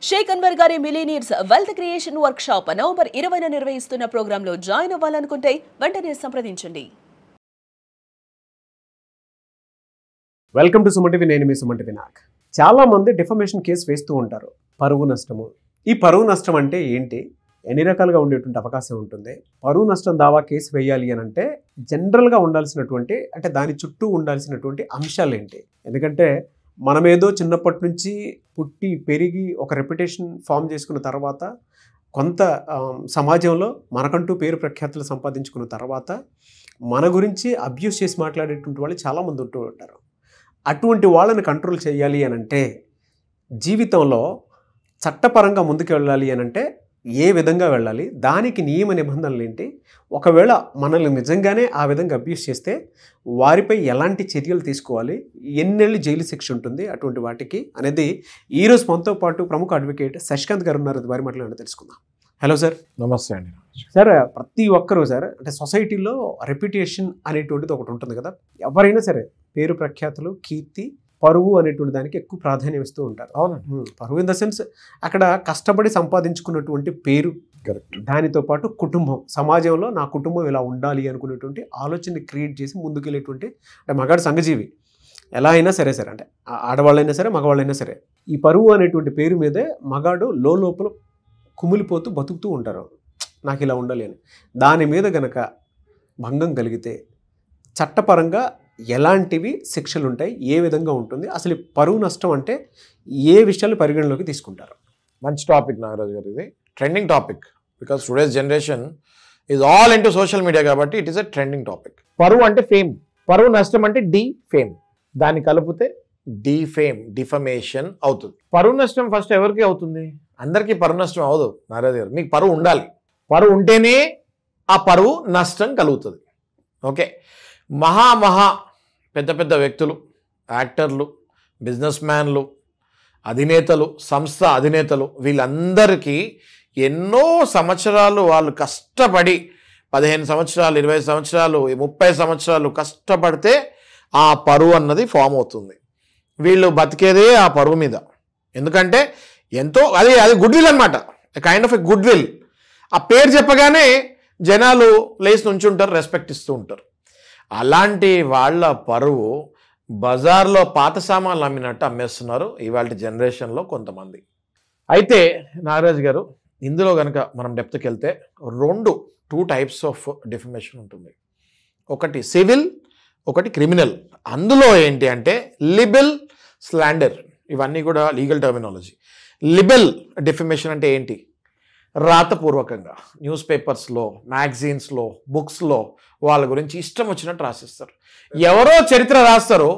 షేక్ అన్వర్ గారి millionaires wealth creation workshop November 20న నిర్వహిస్తున్న ప్రోగ్రాంలో జాయిన్ అవ్వాలనుకుంటే వెంటనే సంప్రదించండి. Welcome to Suman TV. నేను మీ సుమన్ టీవీ నాగ్. చాలా మంది డిఫమేషన్ కేసు వేస్తూ ఉంటారు. పరువు నష్టము. ఈ పరువు నష్టం అంటే ఏంటి? ఎన్ని రకాలుగా ఉండేటువంటి అవకాశం ఉంటుంది? పరువు నష్టం దావా కేసు వేయాలి అని అంటే జనరల్గా ఉండాల్సినటువంటి అంటే దాని చుట్టూ ఉండాల్సినటువంటి అంశాలు ఏంటి? ఎందుకంటే మనమేదో చిన్నప్పటి నుంచి పుట్టి పెరిగి ఒక రెప్యుటేషన్ ఫామ్ చేసుకున్న తర్వాత కొంత సమాజంలో మనకంటూ పేరు ప్రఖ్యాతులు సంపాదించుకున్న తర్వాత మన గురించి అబ్యూస్ చేసి మాట్లాడేటువంటి వాళ్ళు చాలామంది ఉంటూ ఉంటారు. అటువంటి వాళ్ళని కంట్రోల్ చేయాలి అని అంటే జీవితంలో చట్టపరంగా ముందుకు వెళ్ళాలి అని అంటే ఏ విధంగా వెళ్ళాలి, దానికి నియమ నిబంధనలు ఏంటి, ఒకవేళ మనల్ని నిజంగానే ఆ విధంగా అబ్యూస్ చేస్తే వారిపై ఎలాంటి చర్యలు తీసుకోవాలి, ఎన్నేళ్ళు జైలు శిక్ష ఉంటుంది, అటువంటి వాటికి అనేది ఈరోజు మనతో పాటు ప్రముఖ అడ్వకేట్ శశికాంత్ గారు ఉన్నారు. వారి మాటలు తెలుసుకుందాం. Hello sir. నమస్తే అండి. సార్, ప్రతి ఒక్కరూ సార్ అంటే సొసైటీలో రెప్యుటేషన్ అనేటువంటిది ఒకటి ఉంటుంది కదా. ఎవరైనా సరే పేరు ప్రఖ్యాతులు, కీర్తి, పరువు అనేటువంటి దానికి ఎక్కువ ప్రాధాన్యం ఇస్తూ ఉంటారు. అవునండి. పరువు ఇన్ ద సెన్స్ అక్కడ కష్టపడి సంపాదించుకున్నటువంటి పేరు, కరెక్ట్. దానితో పాటు కుటుంబం, సమాజంలో నా కుటుంబం ఇలా ఉండాలి అనుకునేటువంటి ఆలోచన క్రియేట్ చేసి ముందుకెళ్ళేటువంటి అంటే మగాడు సంఘజీవి ఎలా అయినా సరే సరే అంటే ఆడవాళ్ళైనా సరే మగవాళ్ళైనా సరే ఈ పరువు అనేటువంటి పేరు మీదే మగాడు లోపల కుమిలిపోతూ బతుకుతూ ఉంటారు. నాకు ఇలా ఉండాలి అని. దాని మీద గనక భంగం కలిగితే చట్టపరంగా ఎలాంటివి శిక్షలు ఉంటాయి, ఏ విధంగా ఉంటుంది, అసలు పరువు నష్టం అంటే ఏ విషయాలు పరిగణలోకి తీసుకుంటారు? మంచి టాపిక్ నాగరాజు గారు. ఇది trending topic because today's generation is all into social media కాబట్టి it is a trending topic. పరువు అంటే ఫేమ్, పరువు నష్టం అంటే ఫేమ్, దాన్ని కలిపితే ఫేమ్, డిఫమేషన్ అవుతుంది. పరువు నష్టం ఫస్ట్ ఎవరికి అవుతుంది? అందరికీ పరువు నష్టం అవదు నాగరాజు గారు. మీకు పరువు ఉండాలి. పరువు ఉంటేనే ఆ పరువు నష్టం కలుగుతుంది. ఓకే. మహా పెద్ద పెద్ద వ్యక్తులు, యాక్టర్లు, బిజినెస్ మ్యాన్లు, అధినేతలు, సంస్థ అధినేతలు, వీళ్ళందరికీ ఎన్నో సంవత్సరాలు వాళ్ళు కష్టపడి 15 సంవత్సరాలు, 20 సంవత్సరాలు, 30 సంవత్సరాలు కష్టపడితే ఆ పరువు అన్నది ఫామ్ అవుతుంది. వీళ్ళు బతికేదే ఆ పరువు మీద. ఎందుకంటే ఎంతో అది గుడ్ విల్ అనమాట, kind of a good will. ఆ పేరు చెప్పగానే జనాలు లేచి నుంచుంటారు, రెస్పెక్ట్ ఇస్తూ ఉంటారు. అలాంటి వాళ్ళ పరువు బజార్లో పాత సామాన్లు అమ్మినట్టు అమ్మేస్తున్నారు ఇవాళ జనరేషన్లో కొంతమంది. అయితే నాగరాజు గారు, ఇందులో కనుక మనం డెప్త్కి వెళ్తే టూ టైప్స్ ఆఫ్ డిఫమేషన్ ఉంటుంది. ఒకటి సివిల్, ఒకటి క్రిమినల్. అందులో ఏంటి అంటే లిబెల్, స్లాండర్, ఇవన్నీ కూడా లీగల్ టర్మినాలజీ. లిబెల్ డిఫమేషన్ అంటే ఏంటి? రాతపూర్వకంగా న్యూస్ పేపర్స్లో, మ్యాగజైన్స్లో, బుక్స్లో వాళ్ళ గురించి ఇష్టం వచ్చినట్టు రాసిస్తారు. ఎవరో చరిత్ర రాస్తారు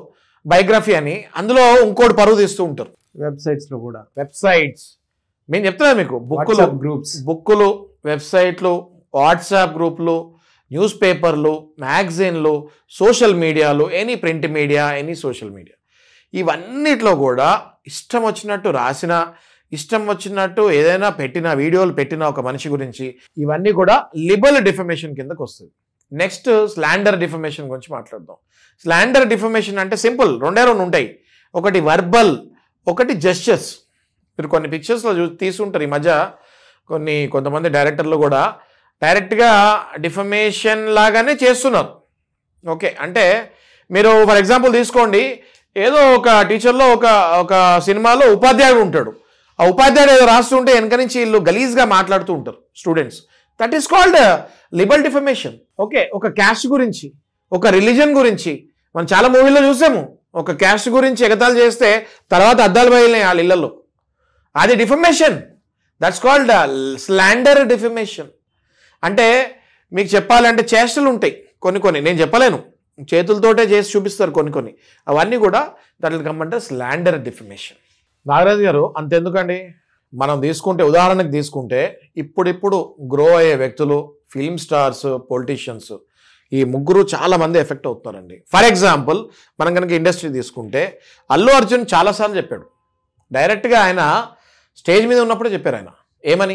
బయోగ్రఫీ అని, అందులో ఇంకోటి పరువు తీస్తూ ఉంటారు. వెబ్సైట్స్లో కూడా వెబ్సైట్స్ మేము చెప్తున్నా మీకు, బుక్కులు, వెబ్సైట్లు, వాట్సాప్ గ్రూపులు, న్యూస్ పేపర్లు, మ్యాగజైన్లు, సోషల్ మీడియాలు, any print media, any social media, ఇవన్నిట్లో కూడా ఇష్టం వచ్చినట్టు రాసిన, ఇష్టం వచ్చినట్టు ఏదైనా పెట్టిన, వీడియోలు పెట్టిన ఒక మనిషి గురించి, ఇవన్నీ కూడా లిబెల్ డిఫమేషన్ కిందకు వస్తుంది. నెక్స్ట్ స్లాండర్ డిఫమేషన్ గురించి మాట్లాడదాం. స్లాండర్ డిఫమేషన్ అంటే సింపుల్, రెండే ఉంటాయి. ఒకటి వర్బల్, ఒకటి జెస్చర్స్. మీరు కొన్ని పిక్చర్స్లో తీసుకుంటారు ఈ మధ్య, కొంతమంది డైరెక్టర్లు కూడా డైరెక్ట్గా డిఫమేషన్ లాగానే చేస్తున్నారు. ఓకే. అంటే మీరు ఫర్ ఎగ్జాంపుల్ తీసుకోండి, ఏదో ఒక టీచర్లో ఒక సినిమాలో ఉపాధ్యాయుడు ఉంటాడు. ఆ ఉపాధ్యాయుడు ఏదో రాస్తుంటే వెనక నుంచి వీళ్ళు గలీజ్గా మాట్లాడుతూ ఉంటారు students. That is called libel defamation. Okay. ఒక క్యాస్ట్ గురించి, ఒక రిలీజన్ గురించి మనం చాలా మూవీలో చూసాము. ఒక క్యాస్ట్ గురించి ఎగతాళి చేస్తే తర్వాత అద్దాలు బయలునాయి వాళ్ళ ఇళ్లలో. అది defamation. That's called slander defamation. అంటే మీకు చెప్పాలంటే చేష్టలు ఉంటాయి కొన్ని, నేను చెప్పలేను, చేతులతోటే చేసి చూపిస్తారు కొన్ని. అవన్నీ కూడా దట్ విల్ కమ్ అంటే స్లాండర్ డిఫమేషన్. నాగరాజు గారు, అంతెందుకండి, మనం ఉదాహరణకు తీసుకుంటే ఇప్పుడు గ్రో అయ్యే వ్యక్తులు, ఫిల్మ్ స్టార్స్, పొలిటీషియన్స్, ఈ ముగ్గురు చాలామంది ఎఫెక్ట్ అవుతున్నారండి. ఫర్ ఎగ్జాంపుల్ మనం కనుక ఇండస్ట్రీ తీసుకుంటే అల్లు అర్జున్ చాలాసార్లు చెప్పాడు. డైరెక్ట్గా ఆయన స్టేజ్ మీద ఉన్నప్పుడే చెప్పారు. ఆయన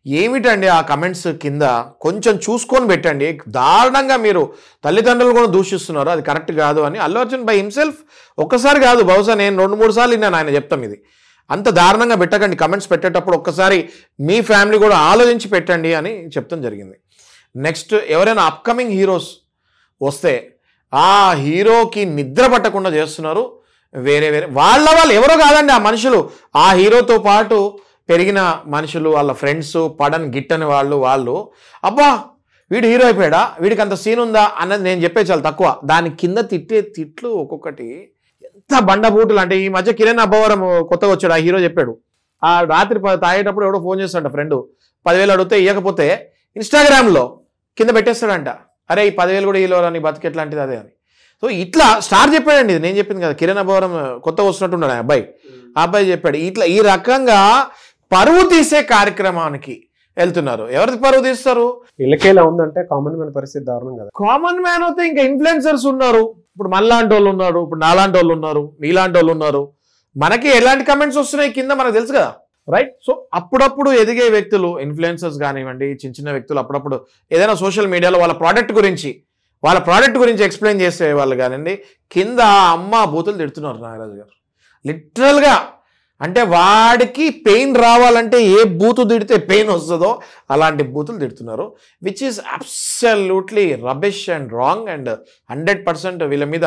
ఏమిటండి ఆ కమెంట్స్ కింద కొంచెం చూసుకొని పెట్టండి, దారుణంగా మీరు తల్లిదండ్రులు కూడా దూషిస్తున్నారు, అది కరెక్ట్ కాదు అని అల్లు అర్జున్ బై హిమ్సెల్ఫ్ ఒక్కసారి కాదు, బహుశా నేను 2-3 సార్లు విన్నాను ఆయన చెప్తాం ఇది. అంత దారుణంగా పెట్టకండి, కమెంట్స్ పెట్టేటప్పుడు ఒక్కసారి మీ ఫ్యామిలీ కూడా ఆలోచించి పెట్టండి అని చెప్తాం జరిగింది. నెక్స్ట్, ఎవరైనా అప్కమింగ్ హీరోస్ వస్తే ఆ హీరోకి నిద్ర పట్టకుండా చేస్తున్నారు. వేరే వాళ్ళు ఎవరో కాదండి, ఆ మనుషులు ఆ హీరోతో పాటు పెరిగిన మనుషులు, వాళ్ళ ఫ్రెండ్స్, పడని గిట్టని వాళ్ళు అబ్బా వీడు హీరో అయిపోయాడా, వీడికి అంత సీన్ ఉందా అన్నది నేను చెప్పే చాలా తక్కువ. దాని కింద తిట్టే తిట్లు ఒక్కొక్కటి ఎంత బండబూటులు అంటే, ఈ మధ్య కిరణ్ అబ్బవరం కొత్తగా వచ్చాడు, ఆ హీరో చెప్పాడు, ఆ రాత్రి తాగేటప్పుడు ఎవడో ఫోన్ చేస్తాడంట ఫ్రెండ్, 10,000 అడిగితే ఇవ్వకపోతే ఇన్స్టాగ్రామ్లో కింద పెట్టేస్తాడంట, అరే ఈ 10,000 కూడా ఇవ్వలేరా నీ బతికి ఎట్లాంటిది అదే అని. సో ఇట్లా స్టార్ చెప్పాడండి, ఇది నేను చెప్పింది కదా, కిరణ్ అబ్బవరం కొత్తగా వస్తున్నట్టున్నాడు ఆ అబ్బాయి చెప్పాడు. ఇట్లా ఈ రకంగా పరువు తీసే కార్యక్రమానికి వెళ్తున్నారు. ఎవరికి పరువు తీస్తారు? ఇళ్ళకేలా ఉందంటే కామన్ మ్యాన్ పరిస్థితి దారుణం కదా. కామన్ మ్యాన్ అయితే ఇంకా ఇన్ఫ్లుయెన్సర్స్ ఉన్నారు, ఇప్పుడు మళ్ళాంటి వాళ్ళు ఉన్నారు, ఇప్పుడు నాలాంటి వాళ్ళు ఉన్నారు, నీలాంటి వాళ్ళు ఉన్నారు. మనకి ఎలాంటి కమెంట్స్ వస్తున్నాయి కింద మనకు తెలుసు కదా, రైట్? సో అప్పుడప్పుడు ఎదిగే వ్యక్తులు, ఇన్ఫ్లుయెన్సర్స్ కానివ్వండి, చిన్న చిన్న వ్యక్తులు అప్పుడప్పుడు ఏదైనా సోషల్ మీడియాలో వాళ్ళ ప్రోడక్ట్ గురించి ఎక్స్ప్లెయిన్ చేసే వాళ్ళు కానివ్వండి, కింద అమ్మ బూతులు తిడుతున్నారు నాగరాజు గారు. లిటరల్గా అంటే వాడికి పెయిన్ రావాలంటే ఏ బూతు తిడితే పెయిన్ వస్తుందో అలాంటి బూతులు తిడుతున్నారు, which is absolutely rubbish and wrong. And 100% వీళ్ళ మీద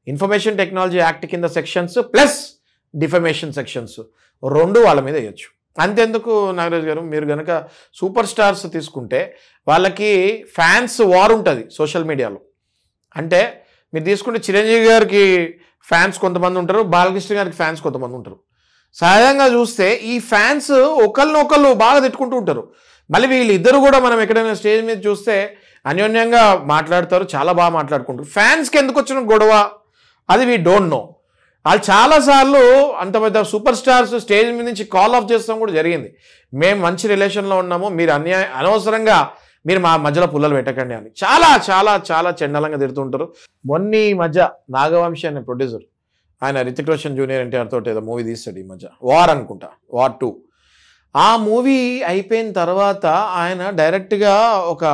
ఇన్ఫర్మేషన్ టెక్నాలజీ యాక్ట్ కింద సెక్షన్స్ ప్లస్ డిఫమేషన్ సెక్షన్స్ 2 వాళ్ళ మీద వేయచ్చు. అంతెందుకు నాగరాజు గారు, మీరు కనుక సూపర్ స్టార్స్ తీసుకుంటే వాళ్ళకి ఫ్యాన్స్ వార్ ఉంటుంది సోషల్ మీడియాలో. అంటే మీరు తీసుకుంటే చిరంజీవి గారికి ఫ్యాన్స్ కొంతమంది ఉంటారు, బాలకృష్ణ గారికి ఫ్యాన్స్ కొంతమంది ఉంటారు. సహజంగా చూస్తే ఈ ఫ్యాన్స్ ఒకళ్ళు బాగా తిట్టుకుంటూ ఉంటారు. మళ్ళీ వీళ్ళిద్దరు కూడా మనం ఎక్కడైనా స్టేజ్ మీద చూస్తే అన్యోన్యంగా మాట్లాడతారు, చాలా బాగా మాట్లాడుకుంటారు. ఫ్యాన్స్కి ఎందుకు వచ్చిన గొడవ అది వీ డోంట్ నో. వాళ్ళు చాలాసార్లు అంత పెద్ద సూపర్ స్టార్స్ స్టేజ్ మీద నుంచి కాల్ ఆఫ్ చేస్తాం కూడా జరిగింది, మేము మంచి రిలేషన్లో ఉన్నాము, మీరు అనవసరంగా మీరు మా మధ్యలో పుల్లలు పెట్టకండి అని చాలా చాలా చాలా చండాలంగా తిడుతుంటారు. మొన్న ఈ మధ్య నాగవంశి అనే ప్రొడ్యూసర్, ఆయన రితిక్ రోషన్ జూనియర్ ఎన్టీఆర్ తోటి ఏదో మూవీ తీస్తాడు ఈ మధ్య, వార్ అనుకుంటా, వార్ 2. ఆ మూవీ అయిపోయిన తర్వాత ఆయన డైరెక్ట్గా ఒక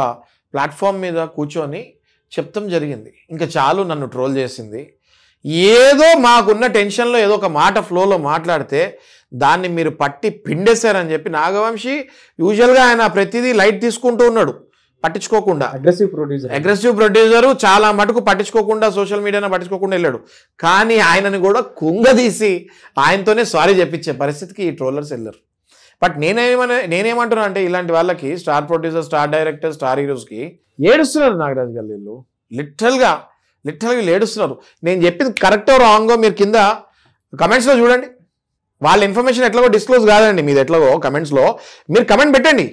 ప్లాట్ఫామ్ మీద కూర్చొని చెప్తాం జరిగింది, ఇంకా చాలు నన్ను ట్రోల్ చేసింది, ఏదో మాకున్న టెన్షన్లో ఏదో ఒక మాట ఫ్లోలో మాట్లాడితే దాన్ని మీరు పట్టి పిండేశారని చెప్పి నాగవంశి యూజువల్గా ఆయన ప్రతిదీ లైట్ తీసుకుంటూ ఉన్నాడు, పట్టించుకోకుండా. అగ్రెసివ్ ప్రొడ్యూసరు చాలా మటుకు పట్టించుకోకుండా, సోషల్ మీడియాను పట్టించుకోకుండా వెళ్ళాడు. కానీ ఆయనని కూడా కుంగదీసి ఆయనతోనే సారీ చెప్పించే పరిస్థితికి ఈ ట్రోలర్స్ వెళ్ళారు. బట్ నేనేమంటున్నా అంటే, ఇలాంటి వాళ్ళకి star producer, star director, star హీరోస్కి ఏడుస్తున్నారు నాగరాజు గారు. వీళ్ళు లిటరల్గా ఏడుస్తున్నారు. నేను చెప్పింది కరెక్టో రాంగో మీరు కింద కమెంట్స్లో చూడండి. వాళ్ళ ఇన్ఫర్మేషన్ ఎట్లాగో డిస్క్లోజ్ కాదండి, మీది ఎట్లాగో కమెంట్స్లో మీరు కమెంట్ పెట్టండి,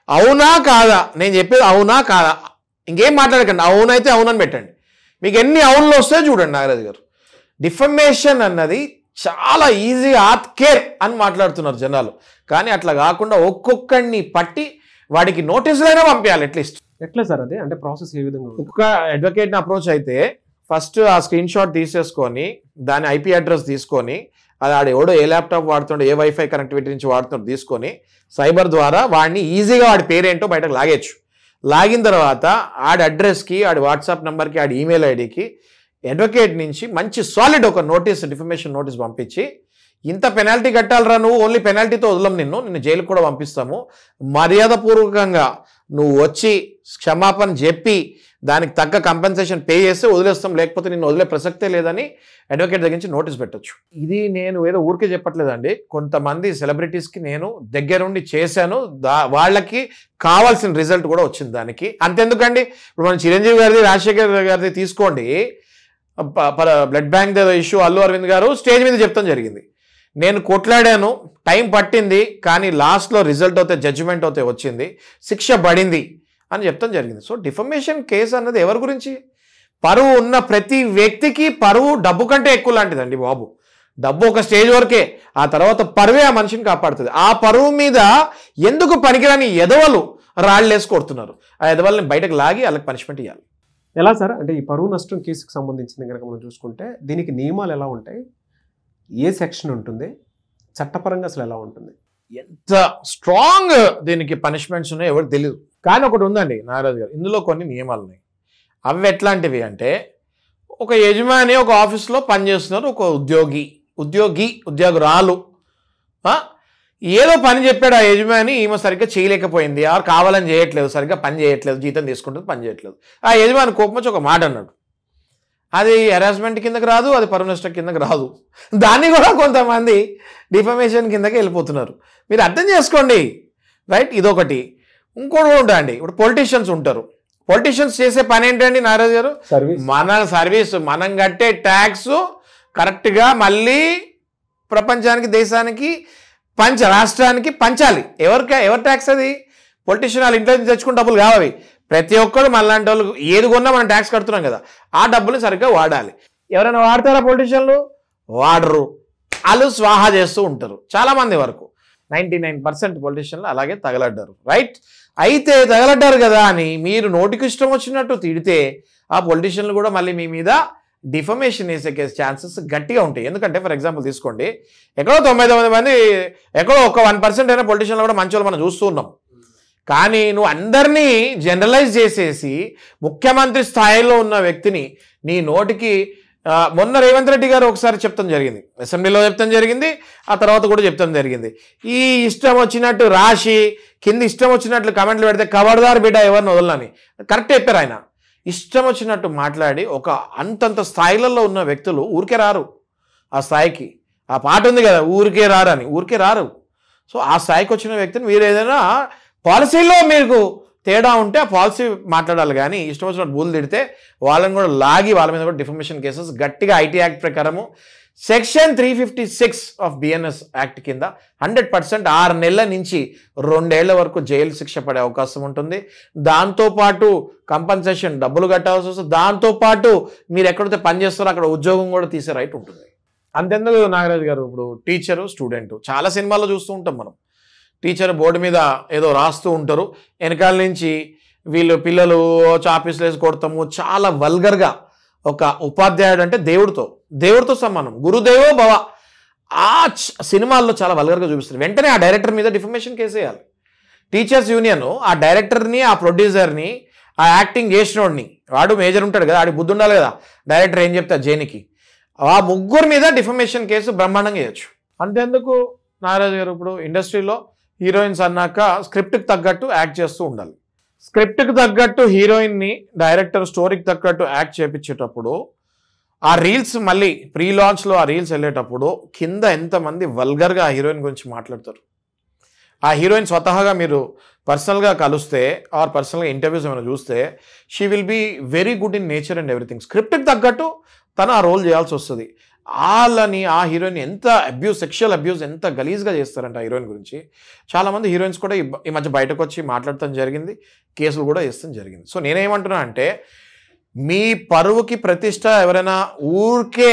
అవునా కాదా, నేను చెప్పేది అవునా కాదా, ఇంకేం మాట్లాడకండి, అవునైతే అవునని పెట్టండి. మీకు ఎన్ని అవునులు వస్తాయో చూడండి నాగరాజు గారు. డిఫమేషన్ అన్నది చాలా ఈజీగా కేర్ అని మాట్లాడుతున్నారు జనాలు, కానీ అట్లా కాకుండా ఒక్కొక్కడిని పట్టి వాడికి నోటీసులైనా పంపించాలి అట్లీస్ట్. ఎట్లా సార్ అది, అంటే ప్రాసెస్ ఏ విధంగా? ఒక్క అడ్వకేట్ని అప్రోచ్ అయితే ఫస్ట్ ఆ స్క్రీన్ షాట్ తీసేసుకొని దాని IP అడ్రస్ తీసుకొని, అది ఆడు ఎవడో ఏ ల్యాప్టాప్ వాడుతుండో, ఏ వైఫై కనెక్టివిటీ నుంచి వాడుతుండో తీసుకొని సైబర్ ద్వారా వాడిని ఈజీగా వాడి పేరేంటో బయటకు లాగేచ్చు. లాగిన తర్వాత ఆడి అడ్రస్కి, ఆడి వాట్సాప్ నెంబర్కి, ఆడి ఈమెయిల్ ఐడికి అడ్వకేట్ నుంచి మంచి సాలిడ్ ఒక నోటీస్, డిఫమేషన్ నోటీస్ పంపించి, ఇంత పెనాల్టీ కట్టాలరా నువ్వు, ఓన్లీ పెనాల్టీతో వదలం నిన్ను జైలుకు కూడా పంపిస్తాము, మర్యాదపూర్వకంగా నువ్వు వచ్చి క్షమాపణ చెప్పి దానికి తగ్గ కంపెన్సేషన్ పే చేస్తే వదిలేస్తాం, లేకపోతే నిన్ను వదిలే ప్రసక్తే లేదని అడ్వకేట్ దగ్గర నుంచి నోటీస్ పెట్టచ్చు. ఇది నేను ఏదో ఊరికే చెప్పట్లేదండి, కొంతమంది సెలబ్రిటీస్కి నేను దగ్గరుండి చేశాను, వాళ్ళకి కావాల్సిన రిజల్ట్ కూడా వచ్చింది దానికి. అంతెందుకండి, ఇప్పుడు మనం చిరంజీవి గారిది, రాజశేఖర్ గారిది తీసుకోండి, blood bank issue Allu Aravind గారు స్టేజ్ మీద చెప్తాం జరిగింది, నేను కొట్లాడాను, టైం పట్టింది, కానీ లాస్ట్లో రిజల్ట్ అవుతే, జడ్జిమెంట్ అవుతే వచ్చింది, శిక్ష పడింది అని చెప్తాం జరిగింది. సో డిఫమేషన్ కేసు అన్నది ఎవరి గురించి? పరువు ఉన్న ప్రతి వ్యక్తికి పరువు డబ్బు కంటే ఎక్కువ లాంటిదండి బాబు. డబ్బు ఒక స్టేజ్ వరకే, ఆ తర్వాత పరువే ఆ మనిషిని కాపాడుతుంది. ఆ పరువు మీద ఎందుకు పనికిరాని ఎదవలు రాళ్ళేసి కొడుతున్నారు, ఆ ఎదవల్ని బయటకు లాగి వాళ్ళకి పనిష్మెంట్ ఇవ్వాలి. ఎలా సార్, అంటే ఈ పరువు నష్టం కేసుకు సంబంధించిన కనుక మనం చూసుకుంటే దీనికి నియమాలు ఎలా ఉంటాయి, ఏ సెక్షన్ ఉంటుంది, చట్టపరంగా అసలు ఎలా ఉంటుంది? ఎంత స్ట్రాంగ్ దీనికి పనిష్మెంట్స్ ఉన్నాయో ఎవరికి తెలియదు. కానీ ఒకటి ఉందండి నాగరాజు గారు, ఇందులో కొన్ని నియమాలు ఉన్నాయి. అవి ఎట్లాంటివి అంటే, ఒక యజమాని ఒక ఆఫీస్లో పనిచేస్తున్నారు, ఒక ఉద్యోగురాలు ఏదో పని చెప్పాడు ఆ యజమాని, ఈమె సరిగ్గా చేయలేకపోయింది, ఆరు కావాలని చేయట్లేదు, సరిగ్గా పని చేయట్లేదు, జీతం తీసుకుంటుంది, పని చేయట్లేదు. ఆ యజమాని కోపం వచ్చి ఒక మాట అన్నాడు. అది హెరాస్మెంట్ కిందకి రాదు, అది పరువు నష్టం కిందకి రాదు. దాన్ని కూడా కొంతమంది డిఫమేషన్ కిందకి వెళ్ళిపోతున్నారు. మీరు అర్థం చేసుకోండి, రైట్? ఇదొకటి. ఇంకోటి కూడా ఉంటాయండి. ఇప్పుడు పొలిటీషియన్స్ ఉంటారు. పొలిటీషియన్స్ చేసే పని ఏంటండి నారాజు గారు? మన సర్వీస్, మనం కట్టే ట్యాక్స్ కరెక్ట్గా మళ్ళీ ప్రపంచానికి, దేశానికి రాష్ట్రానికి పంచాలి. ఎవరి ట్యాక్స్ అది? పొలిటీషియన్ వాళ్ళ ఇంట్లో నుంచి తెచ్చుకున్న డబ్బులు కావాలి. ప్రతి ఒక్కరు మనలాంటి వాళ్ళు ఏది కొన్నా మనం ట్యాక్స్ కడుతున్నాం కదా, ఆ డబ్బులు సరిగ్గా వాడాలి. ఎవరైనా వాడతారా పొలిటీషియన్లు? వాడరు. వాళ్ళు స్వాహా చేస్తూ ఉంటారు. చాలామంది వరకు 99% పొలిటీషియన్లు అలాగే తగలడ్డారు, రైట్? అయితే తగలడ్డారు కదా అని మీరు నోటికి ఇష్టం వచ్చినట్టు తిడితే ఆ పొలిటీషియన్లు కూడా మళ్ళీ మీ మీద డిఫమేషన్ వేసే ఛాన్సెస్ గట్టిగా ఉంటాయి. ఎందుకంటే ఫర్ ఎగ్జాంపుల్ తీసుకోండి, ఎక్కడో 99 మంది, ఎక్కడో ఒక 1% అయినా పొలిటీషియన్లు కూడా మంచి వాళ్ళు మనం చూస్తూ ఉన్నాం. కానీ నువ్వు అందరినీ జనరలైజ్ చేసేసి ముఖ్యమంత్రి స్థాయిలో ఉన్న వ్యక్తిని నీ నోటికి, మొన్న రేవంత్ రెడ్డి గారు ఒకసారి చెప్తాం జరిగింది, అసెంబ్లీలో చెప్తాం జరిగింది, ఆ తర్వాత కూడా చెప్తాం జరిగింది. ఈ ఇష్టం వచ్చినట్టు రాసి కింద ఇష్టం వచ్చినట్లు కమెంట్లు పెడితే కబర్దార్ బిడ్డ ఎవరిని వదలని కరెక్ట్ చెప్పారు ఆయన. ఇష్టం వచ్చినట్టు మాట్లాడి ఒక అంతంత స్థాయిలలో ఉన్న వ్యక్తులు ఊరికే రారు ఆ స్థాయికి. ఆ పాట ఉంది కదా, ఊరికే రారు అని. ఊరికే రారు. సో ఆ స్థాయికి వచ్చిన వ్యక్తిని మీరు ఏదైనా పాలసీలో మీకు తేడా ఉంటే ఆ పాలసీ మాట్లాడాలి. కానీ ఇష్టం వచ్చినట్టు బూలు తిడితే వాళ్ళని కూడా లాగి వాళ్ళ మీద కూడా డిఫమేషన్ కేసెస్ గట్టిగా ఐటీ యాక్ట్ ప్రకారము సెక్షన్ 356 ఆఫ్ బిఎన్ఎస్ యాక్ట్ కింద 100% 6 నెలల నుంచి 2 ఏళ్ల వరకు జైలు శిక్ష పడే అవకాశం ఉంటుంది. దాంతోపాటు కంపన్సేషన్ డబ్బులు కట్టాల్సి వస్తుంది. దాంతోపాటు మీరు ఎక్కడైతే పని చేస్తారో అక్కడ ఉద్యోగం కూడా తీసే రైట్ ఉంటుంది. అంతెందుకు నాగరాజు గారు, ఇప్పుడు టీచరు స్టూడెంట్ చాలా సినిమాల్లో చూస్తూ ఉంటాం మనం. టీచర్ బోర్డు మీద ఏదో రాస్తూ ఉంటారు, వెనకాల నుంచి వీళ్ళు పిల్లలు చాపీసులు వేసి కొడతాము. చాలా వల్గర్గా, ఒక ఉపాధ్యాయుడు అంటే దేవుడితో సమానం, గురుదేవో భవ, ఆ సినిమాల్లో చాలా వల్గర్గా చూపిస్తారు. వెంటనే ఆ డైరెక్టర్ మీద డిఫమేషన్ కేసు వేయాలి. టీచర్స్ యూనియన్ ఆ డైరెక్టర్ని, ఆ ప్రొడ్యూసర్ని, ఆ యాక్టింగ్ చేసినోడిని, వాడు మేజర్ ఉంటాడు కదా, ఆడికి బుద్ధి ఉండాలి కదా, డైరెక్టర్ ఏం చెప్తే జైనికి, ఆ ముగ్గురు మీద డిఫమేషన్ కేసు బ్రహ్మాండంగా వేయచ్చు. అంతేందుకు నాగరాజు గారు, ఇప్పుడు ఇండస్ట్రీలో హీరోయిన్స్ అన్నాక స్క్రిప్ట్కి తగ్గట్టు యాక్ట్ చేస్తూ ఉండాలి. స్క్రిప్ట్కి తగ్గట్టు హీరోయిన్ని డైరెక్టర్ స్టోరీకి తగ్గట్టు యాక్ట్ చేయించేటప్పుడు ఆ రీల్స్ మళ్ళీ ప్రీ లాంచ్లో ఆ రీల్స్ వెళ్ళేటప్పుడు కింద ఎంతమంది వల్గర్గా ఆ హీరోయిన్ గురించి మాట్లాడతారు. ఆ హీరోయిన్ స్వతహాగా మీరు పర్సనల్గా కలిస్తే ఆర్ పర్సనల్గా ఇంటర్వ్యూస్ ఏమైనా చూస్తే she will be very good in nature and everything. స్క్రిప్ట్కి తగ్గట్టు తను ఆ రోల్ చేయాల్సి వస్తుంది. వాళ్ళని ఆ హీరోయిన్ ఎంత సెక్షువల్ అబ్యూస్ ఎంత గలీజ్గా చేస్తారంట ఆ హీరోయిన్ గురించి. చాలామంది హీరోయిన్స్ కూడా ఈ మధ్య బయటకు వచ్చి మాట్లాడటం జరిగింది, కేసులు కూడా వేస్తాం జరిగింది. సో నేనేమంటున్నా అంటే, మీ పరువుకి ప్రతిష్ట ఎవరైనా ఊరికే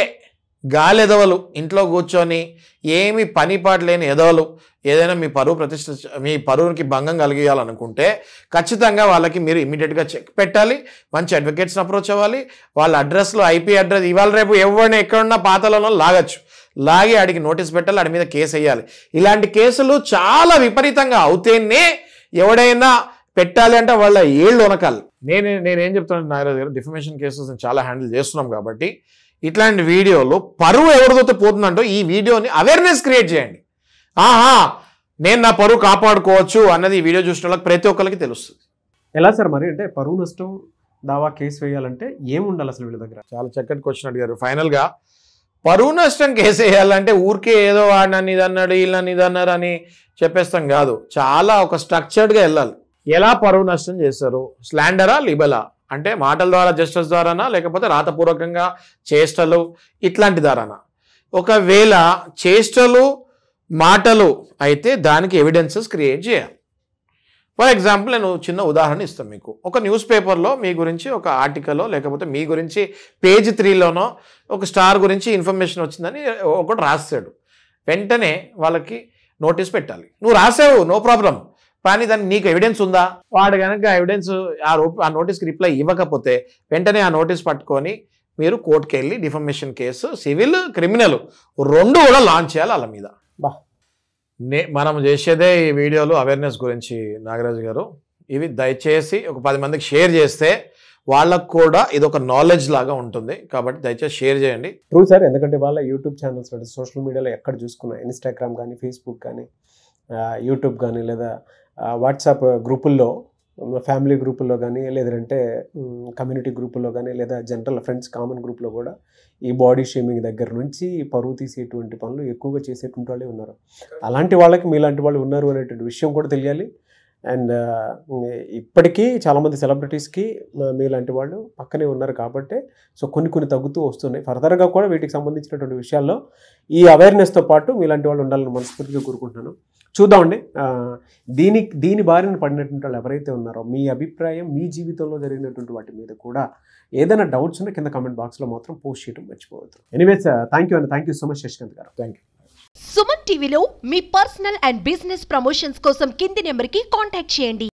గాలి ఎదవలు ఇంట్లో కూర్చొని ఏమి పని పాట లేని ఎదవలు ఏదైనా మీ పరువు ప్రతిష్ట, మీ పరువుకి భంగం కలిగేయాలనుకుంటే ఖచ్చితంగా వాళ్ళకి మీరు ఇమీడియట్గా చెక్ పెట్టాలి, మంచి అడ్వకేట్స్ని అప్రోచ్ అవ్వాలి. వాళ్ళ అడ్రస్లో IP అడ్రస్ ఇవాళ రేపు ఎవరైనా ఎక్కడున్నా పాతలలో లాగి ఆడికి నోటీస్ పెట్టాలి, ఆడి మీద కేసు వేయాలి. ఇలాంటి కేసులు చాలా విపరీతంగా అవుతేనే ఎవడైనా పెట్టాలి అంటే వాళ్ళ ఏళ్ళు వనకాలి. నేనేం చెప్తాను నాగరాజు గారు, డిఫమేషన్ కేసెస్ చాలా హ్యాండిల్ చేస్తున్నాం కాబట్టి ఇట్లాంటి వీడియోలు పరువు ఎవరిదైతే పోతుందంటో ఈ వీడియోని అవేర్నెస్ క్రియేట్ చేయండి. నేను నా పరువు కాపాడుకోవచ్చు అన్నది ఈ వీడియో చూసిన వాళ్ళకి ప్రతి ఒక్కరికి తెలుస్తుంది. ఎలా సార్ మరి, అంటే పరువు నష్టం దావా కేసు వేయాలంటే ఏముండాలి అసలు వీళ్ళ దగ్గర? చాలా చక్కటి క్వశ్చన్ అడిగారు. ఫైనల్గా పరువు నష్టం కేసు వేయాలంటే ఊరికే ఏదో వాడినని ఇదన్నాడు వీళ్ళని ఇదన్నారు అని చెప్పేస్తాం కాదు. చాలా ఒక స్ట్రక్చర్డ్గా వెళ్ళాలి. ఎలా పరువు నష్టం చేస్తారు? స్లాండరా, లిబలా అంటే మాటల ద్వారా జస్టిస్ ద్వారానా, లేకపోతే రాతపూర్వకంగా చేష్టలు ఇట్లాంటి ద్వారానా? ఒకవేళ చేష్టలు మాటలు అయితే దానికి ఎవిడెన్సెస్ క్రియేట్ చేయాలి. ఫర్ ఎగ్జాంపుల్ నేను చిన్న ఉదాహరణ ఇస్తాను మీకు. ఒక న్యూస్ పేపర్లో మీ గురించి ఒక ఆర్టికల్లో లేకపోతే మీ గురించి పేజ్ 3లోనో ఒక స్టార్ గురించి ఇన్ఫర్మేషన్ వచ్చిందని ఒకటి రాస్తాడు. వెంటనే వాళ్ళకి నోటీస్ పెట్టాలి. నువ్వు రాసావు, నో ప్రాబ్లం, కానీ దానికి నీకు ఎవిడెన్స్ ఉందా? వాడు కనుక ఎవిడెన్స్ ఆ నోటీస్కి రిప్లై ఇవ్వకపోతే వెంటనే ఆ నోటీస్ పట్టుకొని మీరు కోర్టుకి వెళ్ళి డిఫమేషన్ కేసు, సివిల్, క్రిమినల్ 2 కూడా లాంచ్ చేయాలి వాళ్ళ మీద. మనం చేసేదే ఈ వీడియోలు అవేర్నెస్ గురించి నాగరాజు గారు. ఇవి దయచేసి ఒక 10 మందికి షేర్ చేస్తే వాళ్ళకు కూడా ఇది ఒక నాలెడ్జ్ లాగా ఉంటుంది. కాబట్టి దయచేసి షేర్ చేయండి. ట్రూ సార్, ఎందుకంటే వాళ్ళ యూట్యూబ్ ఛానల్స్ అంటే సోషల్ మీడియాలో ఎక్కడ చూసుకున్నా, ఇన్స్టాగ్రామ్ కానీ, ఫేస్బుక్ కానీ, యూట్యూబ్ కానీ, లేదా వాట్సాప్ గ్రూపుల్లో, ఫ్యామిలీ గ్రూపుల్లో కానీ, లేదంటే కమ్యూనిటీ గ్రూపుల్లో కానీ, లేదా జనరల్ ఫ్రెండ్స్ కామన్ గ్రూప్లో కూడా ఈ బాడీ షేమింగ్ దగ్గర నుంచి పరువు తీసేటువంటి పనులు ఎక్కువగా చేసేటువంటి వాళ్ళే ఉన్నారు. అలాంటి వాళ్ళకి మీలాంటి వాళ్ళు ఉన్నారు అనేటువంటి విషయం కూడా తెలియాలి. అండ్ ఇప్పటికీ చాలామంది సెలబ్రిటీస్కి మీలాంటి వాళ్ళు పక్కనే ఉన్నారు కాబట్టి సో కొన్ని తగ్గుతూ వస్తున్నాయి. ఫర్దర్గా కూడా వీటికి సంబంధించినటువంటి విషయాల్లో ఈ అవేర్నెస్తో పాటు మీలాంటి వాళ్ళు ఉండాలని మనస్ఫూర్తిగా కోరుకుంటున్నాను. చూద్దామండి, దీని బారిన పడినటువంటి వాళ్ళు ఎవరైతే ఉన్నారో మీ అభిప్రాయం, మీ జీవితంలో జరిగినటువంటి వాటి మీద కూడా ఏదైనా డౌట్స్ ఉన్నా కింద కామెంట్ బాక్స్లో మాత్రం పోస్ట్ చేయడం మర్చిపోవద్దు. ఎనీవేస్, థ్యాంక్ యూ అండి, thank you so much Shashikanth గారు. Thank you. సుమన్ టీవీలో మీ పర్సనల్ అండ్ బిజినెస్ ప్రమోషన్స్ కోసం కింది నెంబర్కి కాంటాక్ట్ చేయండి.